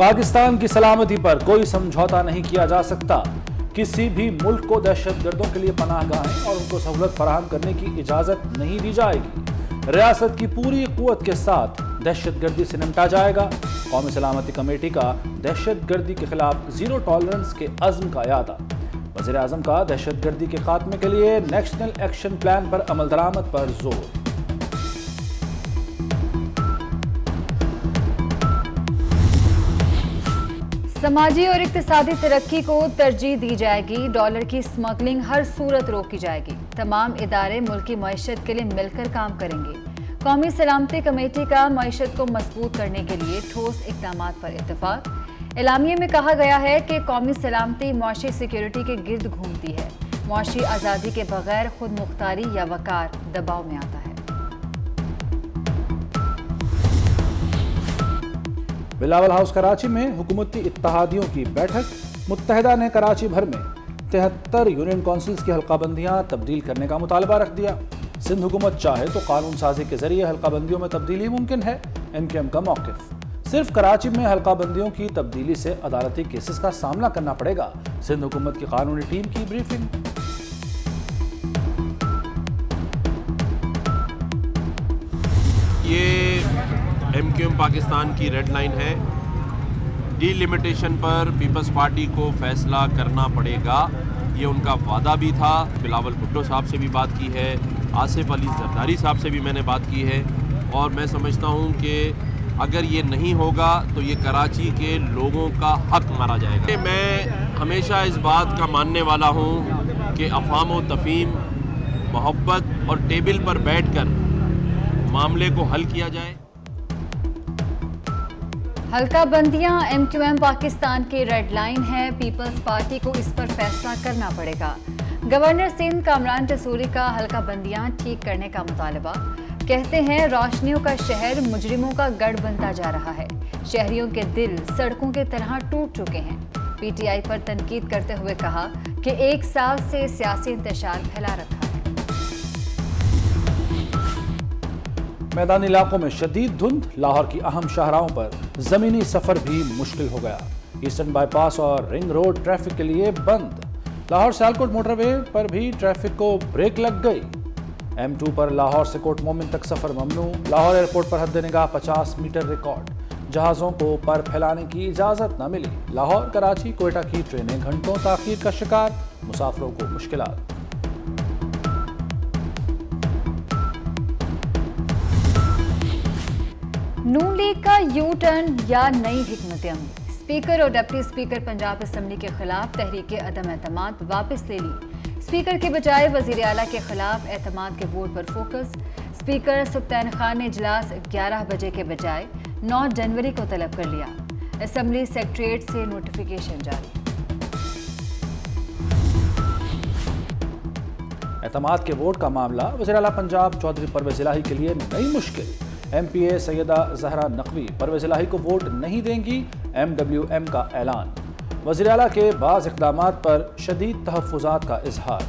पाकिस्तान की सलामती पर कोई समझौता नहीं किया जा सकता। किसी भी मुल्क को दहशतगर्दों के लिए पनाहगाहें और उनको सहूलत फराहम करने की इजाजत नहीं दी जाएगी। रियासत की पूरी कुव्वत के साथ दहशतगर्दी से निपटा जाएगा। कौमी सलामती कमेटी का दहशतगर्दी के खिलाफ जीरो टॉलरेंस के अज़्म का यादा। वज़ीर आज़म का दहशतगर्दी के खात्मे के लिए नेशनल एक्शन प्लान पर अमल दरामद पर जोर। समाजी और इक्तिसादी तरक्की को तरजीह दी जाएगी। डॉलर की स्मगलिंग हर सूरत रोकी जाएगी। तमाम इदारे मुल्की मईशत के लिए मिलकर काम करेंगे। कौमी सलामती कमेटी का मईशत को मजबूत करने के लिए ठोस इक़दामात पर इत्तफाक। एलामिये में कहा गया है कि कौमी सलामती मुआशी सिक्योरिटी के गिर्द घूमती है। मुआशी आज़ादी के बगैर खुद मुख्तारी या वकार दबाव में आता है। बिलावल हाउस कराची में हुकूमती इत्तेहादियों की बैठक। मुत्तहिदा ने कराची भर में 73 यूनियन काउंसिल्स की हल्काबंदियां तब्दील करने का मुतालबा रख दिया। सिंध हुकूमत चाहे तो कानून साजी के जरिए हल्काबंदियों में तब्दीली मुमकिन है। MQM का मौक़िफ़। सिर्फ कराची में हल्काबंदियों की तब्दीली से अदालती केसेस का सामना करना पड़ेगा। सिंध हुकूमत की कानूनी टीम की ब्रीफिंग। ये MQM पाकिस्तान की रेड लाइन है। डीलिमिटेशन पर पीपल्स पार्टी को फैसला करना पड़ेगा, ये उनका वादा भी था। बिलावल भुट्टो साहब से भी बात की है, आसिफ अली जरदारी साहब से भी मैंने बात की है, और मैं समझता हूँ कि अगर ये नहीं होगा तो ये कराची के लोगों का हक मारा जाएगा। मैं हमेशा इस बात का मानने वाला हूँ कि अफ़ाम व तफ़हीम, मोहब्बत और टेबल पर बैठकर मामले को हल किया जाए। हल्काबंदियां MQM पाकिस्तान की रेड लाइन है। पीपल्स पार्टी को इस पर फैसला करना पड़ेगा। गवर्नर सिंध कामरान रसूली का हल्काबंदियां ठीक करने का मुतालबा। कहते हैं रोशनियों का शहर मुजरिमों का गढ़ बनता जा रहा है। शहरियों के दिल सड़कों की तरह टूट चुके हैं। PTI पर तनकीद करते हुए कहा कि 1 साल से सियासी इंतशार फैला रखा है। मैदानी इलाकों में शदीद धुंध। लाहौर की अहम शाहराहों पर जमीनी सफर भी मुश्किल हो गया। ईस्टर्न बाईपास और रिंग रोड ट्रैफिक के लिए बंद। लाहौर सियालकोट मोटरवे पर भी ट्रैफिक को ब्रेक लग गई। M2 पर लाहौर से कोट मोमिन तक सफर ममनू। लाहौर एयरपोर्ट पर हद निगाह 50 मीटर रिकॉर्ड। जहाजों को पर फैलाने की इजाजत न मिली। लाहौर कराची कोयटा की ट्रेनें घंटों ताखीर का शिकार। मुसाफिरों को मुश्किलात। नून लीग का यू टर्न या नई हिकमत अमली। स्पीकर और डिप्टी स्पीकर पंजाब असम्बली के खिलाफ तहरीक अदम एतमाद वापस ले ली। स्पीकर के बजाय वजीर आला के खिलाफ एतमाद के वोट पर फोकस। स्पीकर सुल्तान खान ने इजलास 11 बजे के बजाय 9 जनवरी को तलब कर लिया। असम्बली सेक्रेटरीट से नोटिफिकेशन जारी। एतमाद के वोट का मामला। वज़ीर आला पंजाब चौधरी परवेज़ इलाही के लिए नई मुश्किल। MPA सैयदा ज़हरा नकवी परवेज़ इलाही को वोट नहीं देंगी। MWM का ऐलान। वज़ीर आला के बाज़ इक़दामात पर शदीद तहफ़्फ़ुज़ात का इजहार।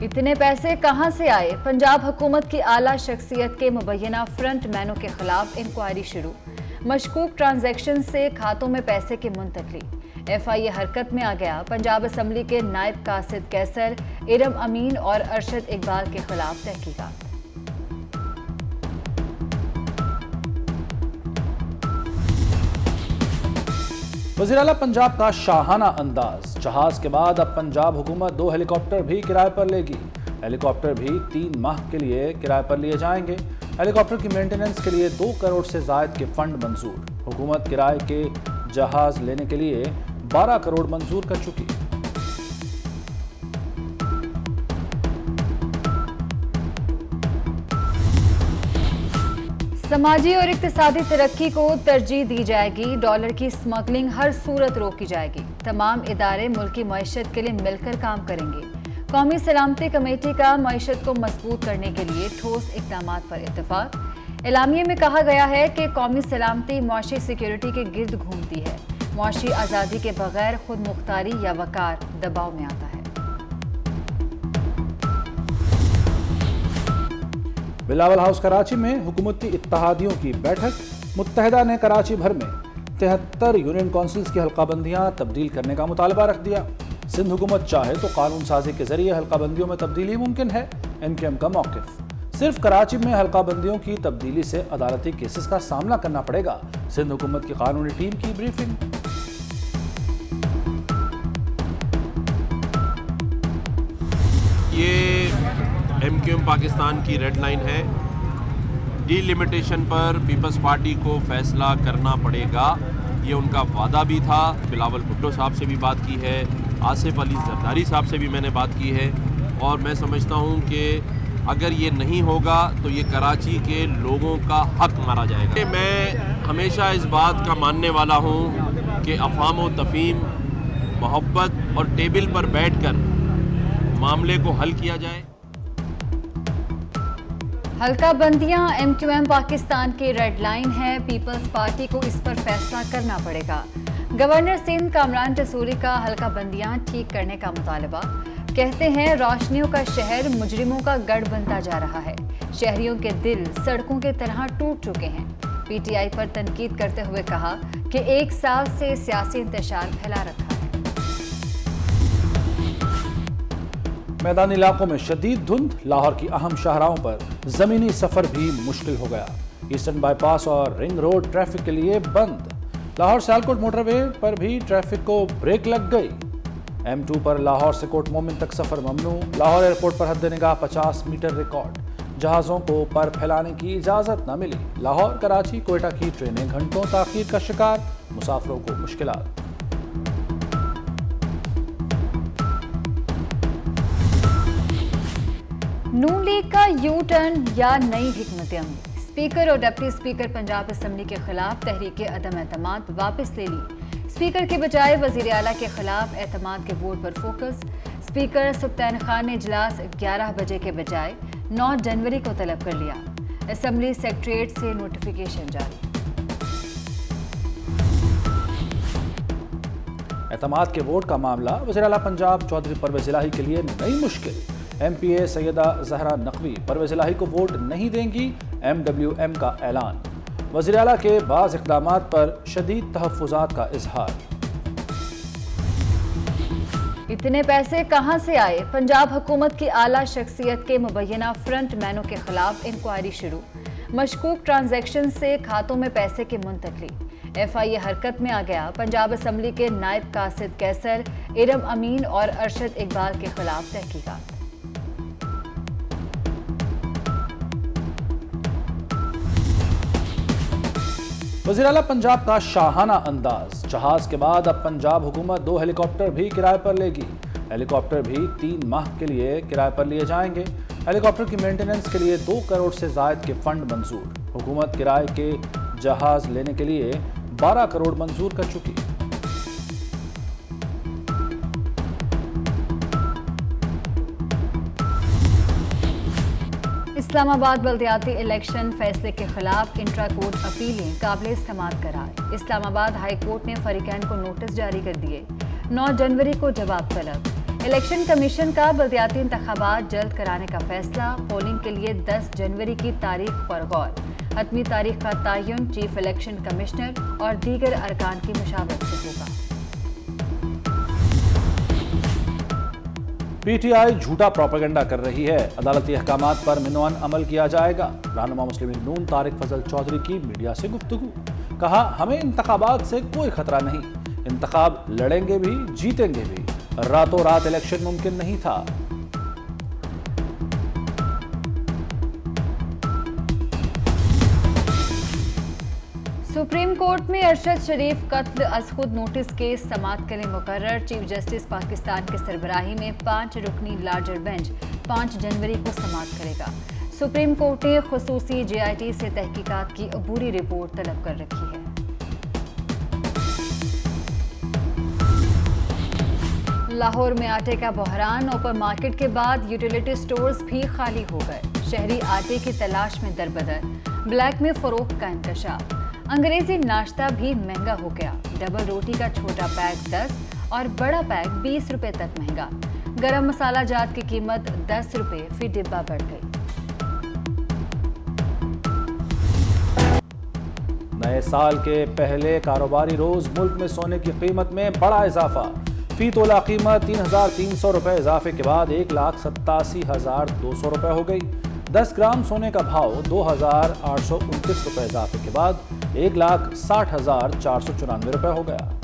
इतने पैसे कहां से आए? पंजाब हुकूमत की आला शख्सियत के मुबैना फ्रंट मैनों के खिलाफ इंक्वायरी शुरू। मशकूक ट्रांजैक्शन से खातों में पैसे की मुंतकली। FIA हरकत में आ गया। पंजाब असम्बली के नायब कासिद कैसर, इरम अमीन और अरशद इकबाल के खिलाफ तहकीकात। वज़ीर आला पंजाब का शाहाना अंदाज। जहाज के बाद अब पंजाब हुकूमत 2 हेलीकॉप्टर भी किराए पर लेगी। हेलीकॉप्टर भी 3 माह के लिए किराए पर लिए जाएंगे। हेलीकॉप्टर की मेंटेनेंस के लिए 2 करोड़ से ज़ायद के फंड मंजूर। हुकूमत किराए के जहाज लेने के लिए 12 करोड़ मंजूर कर चुकी। समाजी और इक्तिसादी तरक्की को तरजीह दी जाएगी। डॉलर की स्मगलिंग हर सूरत रोकी जाएगी। तमाम इदारे मुल्की मईशत के लिए मिलकर काम करेंगे। कौमी सलामती कमेटी का मईशत को मजबूत करने के लिए ठोस इक़दामात पर इत्तफाक। एलामिये में कहा गया है कि कौमी सलामती मुआशी सिक्योरिटी के गिर्द घूमती है। मुआशी आज़ादी के बगैर खुद मुख्तारी या वकार दबाव में आता है। बिलावल हाउस कराची में हुकूमती इत्तेहादियों की बैठक। मुत्तहिदा ने कराची भर में 73 यूनियन काउंसिल्स की हल्काबंदियां तब्दील करने का मुतालबा रख दिया। सिंध हुकूमत चाहे तो कानून साजी के जरिए हल्काबंदियों में तब्दीली मुमकिन है। MQM का मौक़िफ़, सिर्फ कराची में हल्काबंदियों की तब्दीली से अदालती केसेस का सामना करना पड़ेगा। सिंध हुकूमत की कानूनी टीम की ब्रीफिंग। ये MQM पाकिस्तान की रेड लाइन है। डिलिमिटेशन पर पीपल्स पार्टी को फैसला करना पड़ेगा, ये उनका वादा भी था। बिलावल भुट्टो साहब से भी बात की है, आसिफ अली जरदारी साहब से भी मैंने बात की है, और मैं समझता हूँ कि अगर ये नहीं होगा तो ये कराची के लोगों का हक मारा जाएगा। मैं हमेशा इस बात का मानने वाला हूँ कि अफ़ाम व तफ़हीम, मोहब्बत और टेबल पर बैठकर मामले को हल किया जाए। हल्काबंदियां MQM पाकिस्तान की रेड लाइन है, पीपल्स पार्टी को इस पर फैसला करना पड़ेगा। गवर्नर सिंध कामरान रसूली का हल्काबंदियां ठीक करने का मुतालबा। कहते हैं रोशनियों का शहर मुजरिमों का गढ़ बनता जा रहा है। शहरियों के दिल सड़कों की तरह टूट चुके हैं। PTI पर तनकीद करते हुए कहा कि 1 साल से सियासी इंतशार फैला रखा है। मैदानी इलाकों में शदीद धुंध, लाहौर की अहम शाहराहों पर जमीनी सफर भी मुश्किल हो गया। ईस्टर्न बाईपास और रिंग रोड ट्रैफिक के लिए बंद। लाहौर सियालकोट मोटरवे पर भी ट्रैफिक को ब्रेक लग गई। M2 पर लाहौर से कोट मोमिन तक सफर ममनू। लाहौर एयरपोर्ट पर हद निगाह 50 मीटर रिकॉर्ड। जहाज़ों को पर फैलाने की इजाज़त न मिली। लाहौर कराची कोयटा की ट्रेनें घंटों ताख़ीर का शिकार, मुसाफिरों को मुश्किलात। नून लीग का यू टर्न या नई हिकमत अमली। स्पीकर और डिप्टी स्पीकर पंजाब असम्बली के खिलाफ तहरीक अदम एतमाद वापस ले ली। स्पीकर के बजाय वज़ीर आला के खिलाफ एतमाद के वोट पर फोकस। स्पीकर सुल्तान खान ने इजलास 11 बजे के बजाय 9 जनवरी को तलब कर लिया। असम्बली सेक्रेटरीट से नोटिफिकेशन जारी। एतमाद के वोट का मामला वज़ीर आला पंजाब चौधरी परवेज़ इलाही के लिए नई मुश्किल। MPA सैयदा ज़हरा नकवी परवेज़ इलाही को वोट नहीं देंगी। MWM का ऐलान। वज़ीर आला के बाज़ इक़दामात पर शदीद तहफ़्फ़ुज़ात का इजहार। इतने पैसे कहां से आए? पंजाब हुकूमत की आला शख्सियत के मुबैना फ्रंट मैनों के खिलाफ इंक्वायरी शुरू। मशकूक ट्रांजैक्शन से खातों में पैसे की मुंतकली। FIA हरकत में आ गया। पंजाब असम्बली के नायब कासिद कैसर, इरम अमीन और अरशद इकबाल के खिलाफ तहकीकात। वज़ीर आला पंजाब का शाहाना अंदाज। जहाज के बाद अब पंजाब हुकूमत 2 हेलीकॉप्टर भी किराए पर लेगी। हेलीकॉप्टर भी 3 माह के लिए किराए पर लिए जाएंगे। हेलीकॉप्टर की मेंटेनेंस के लिए 2 करोड़ से ज़ायद के फंड मंजूर। हुकूमत किराए के जहाज लेने के लिए 12 करोड़ मंजूर कर चुकी। इस्लामाबाद बल्दियाती इलेक्शन फैसले के खिलाफ इंट्रा कोर्ट अपीलें काबिल इस्तेमाल करार। इस्लामाबाद हाई कोर्ट ने फरीकैन को नोटिस जारी कर दिए। 9 जनवरी को जवाब तलब। इलेक्शन कमीशन का बल्दियाती इंतखाबात जल्द कराने का फैसला। पोलिंग के लिए 10 जनवरी की तारीख पर गौर। हतमी तारीख का तयन चीफ इलेक्शन कमिश्नर और दीगर अरकान की मुशावरत से होगा। PTI झूठा प्रोपेगेंडा कर रही है। अदालती अहकामात पर मिनवान अमल किया जाएगा। रहनुमा मुस्लिम लीग नून तारिक फजल चौधरी की मीडिया से गुफ्तगू। कहा, हमें इंतखाबात से कोई खतरा नहीं। इंतखाब लड़ेंगे भी, जीतेंगे भी। रातों रात इलेक्शन मुमकिन नहीं था। सुप्रीम कोर्ट में अरशद शरीफ कत्ल अज खुद नोटिस केस समाअत के लिए मुकर्रर। चीफ जस्टिस पाकिस्तान के सरबराही में 5 रुकनी लार्जर बेंच 5 जनवरी को समाअत करेगा। सुप्रीम कोर्ट ने खुसूसी JIT से तहकीकात की अबूरी रिपोर्ट तलब कर रखी है। लाहौर में आटे का बहरान। ओपन मार्केट के बाद यूटिलिटी स्टोर्स भी खाली हो गए। शहरी आटे की तलाश में दरबदर। ब्लैक में फरोख्त का इंकशाफ। अंग्रेजी नाश्ता भी महंगा हो गया। डबल रोटी का छोटा पैक 10 और बड़ा पैक 20 रुपए तक महंगा। गरम मसाला जात की कीमत 10 रुपए फी डिब्बा बढ़ गई। نئے سال کے پہلے کاروباری روز ملک میں سونے کی قیمت میں بڑا اضافہ، فی تولہ قیمت 3,300 روپے اضافے کے بعد 1,87,200 روپے ہو گئی۔ 10 گرام سونے کا بھاؤ 2,829 روپے اضافے کے بعد 1,60,494 روپے ہو گیا۔